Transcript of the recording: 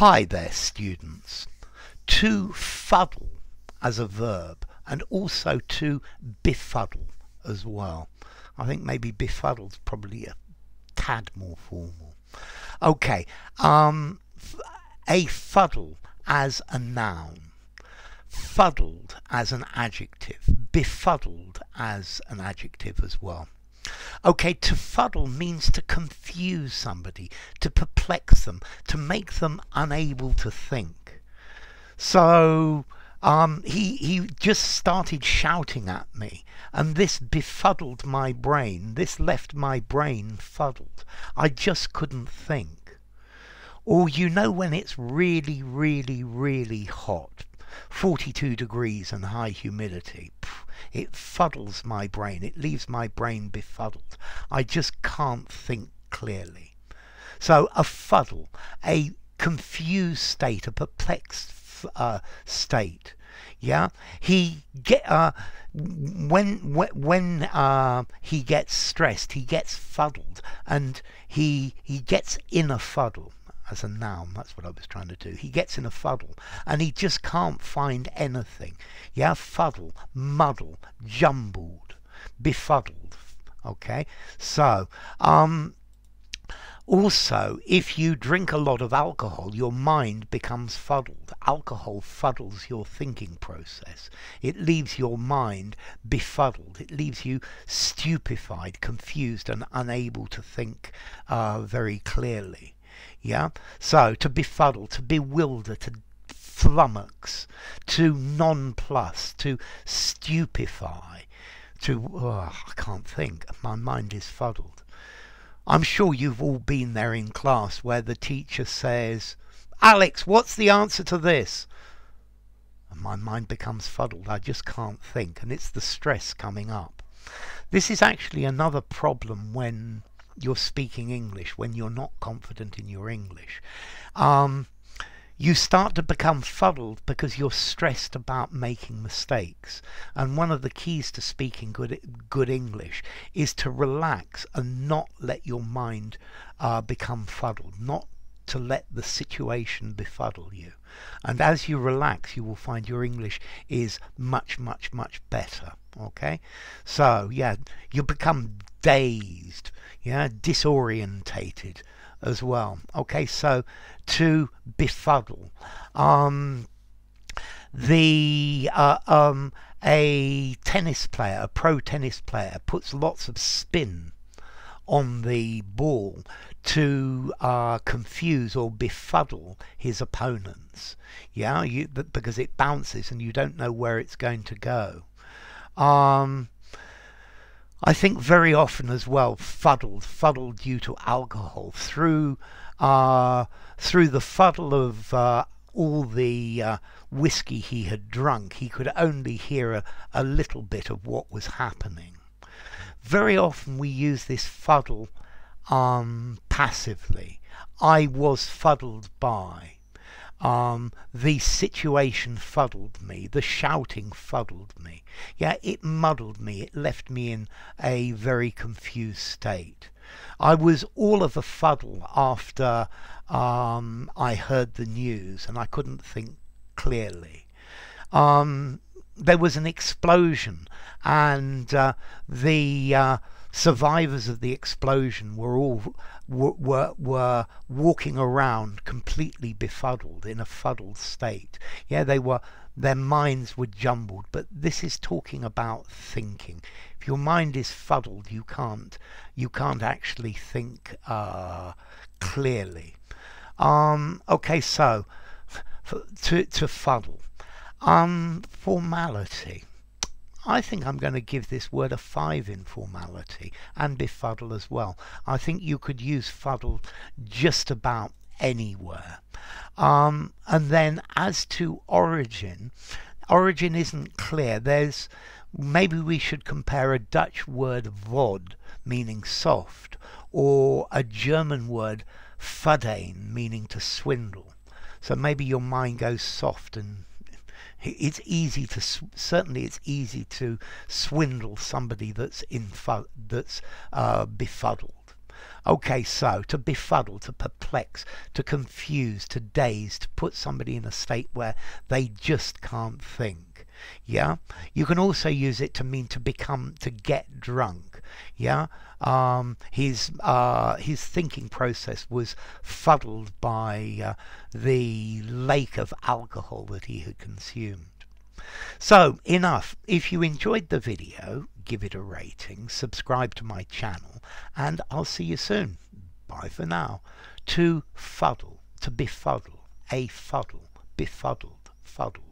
Hi there, students. To fuddle as a verb, and also to befuddle as well. I think maybe befuddled's probably a tad more formal. Okay, a fuddle as a noun, fuddled as an adjective, befuddled as an adjective as well. Okay, to fuddle means to confuse somebody, to perplex them, to make them unable to think. So he just started shouting at me, and this befuddled my brain. This left my brain fuddled. I just couldn't think. Or you know when it's really, really, really hot, 42 degrees and high humidity. It fuddles my brain. It leaves my brain befuddled. I just can't think clearly. So a fuddle, a confused state, a perplexed state. Yeah, when he gets stressed, he gets fuddled, and he gets in a fuddle. As a noun, that's what I was trying to do. He gets in a fuddle and he just can't find anything. Yeah, fuddle, muddle, jumbled, befuddled. Okay, so also, if you drink a lot of alcohol, your mind becomes fuddled. Alcohol fuddles your thinking process. It leaves your mind befuddled. It leaves you stupefied, confused, and unable to think very clearly. Yeah, so to befuddle, to bewilder, to flummox, to nonplus, to stupefy, I can't think, my mind is fuddled. I'm sure you've all been there in class where the teacher says, Alex, what's the answer to this? And my mind becomes fuddled. I just can't think, and it's the stress coming up. This is actually another problem when you're speaking English, when you're not confident in your English. You start to become fuddled because you're stressed about making mistakes. And one of the keys to speaking good English is to relax and not let your mind become fuddled, not to let the situation befuddle you. And as you relax, you will find your English is much, much, much better. Okay? So, yeah, you become dazed, yeah, disorientated as well. Okay, so to befuddle, a tennis player, a pro tennis player, puts lots of spin on the ball to confuse or befuddle his opponents. Yeah, because it bounces and you don't know where it's going to go. I think very often as well, fuddled due to alcohol, through the fuddle of all the whiskey he had drunk, he could only hear a little bit of what was happening. Very often we use this fuddle passively. I was fuddled by. The situation fuddled me. The shouting fuddled me. Yeah, it muddled me. It left me in a very confused state. I was all of a fuddle after I heard the news and I couldn't think clearly. There was an explosion, and the survivors of the explosion were all were walking around completely befuddled, in a fuddled state. Yeah, their minds were jumbled, but this is talking about thinking. If your mind is fuddled, you can't actually think clearly. Okay, so to fuddle, formality. I think I'm going to give this word a 5 in formality, and befuddle as well. I think you could use fuddle just about anywhere. And then as to origin isn't clear. Maybe we should compare a Dutch word vod, meaning soft, or a German word fudden, meaning to swindle. So maybe your mind goes soft, and it's easy to swindle somebody that's befuddled. Okay, so to befuddle, to perplex, to confuse, to daze, to put somebody in a state where they just can't think. Yeah, you can also use it to mean to become, to get drunk. Yeah, his thinking process was fuddled by the lake of alcohol that he had consumed. So enough. If you enjoyed the video, give it a rating, subscribe to my channel, and I'll see you soon. Bye for now. To fuddle, to befuddle, a fuddle, befuddled, fuddled.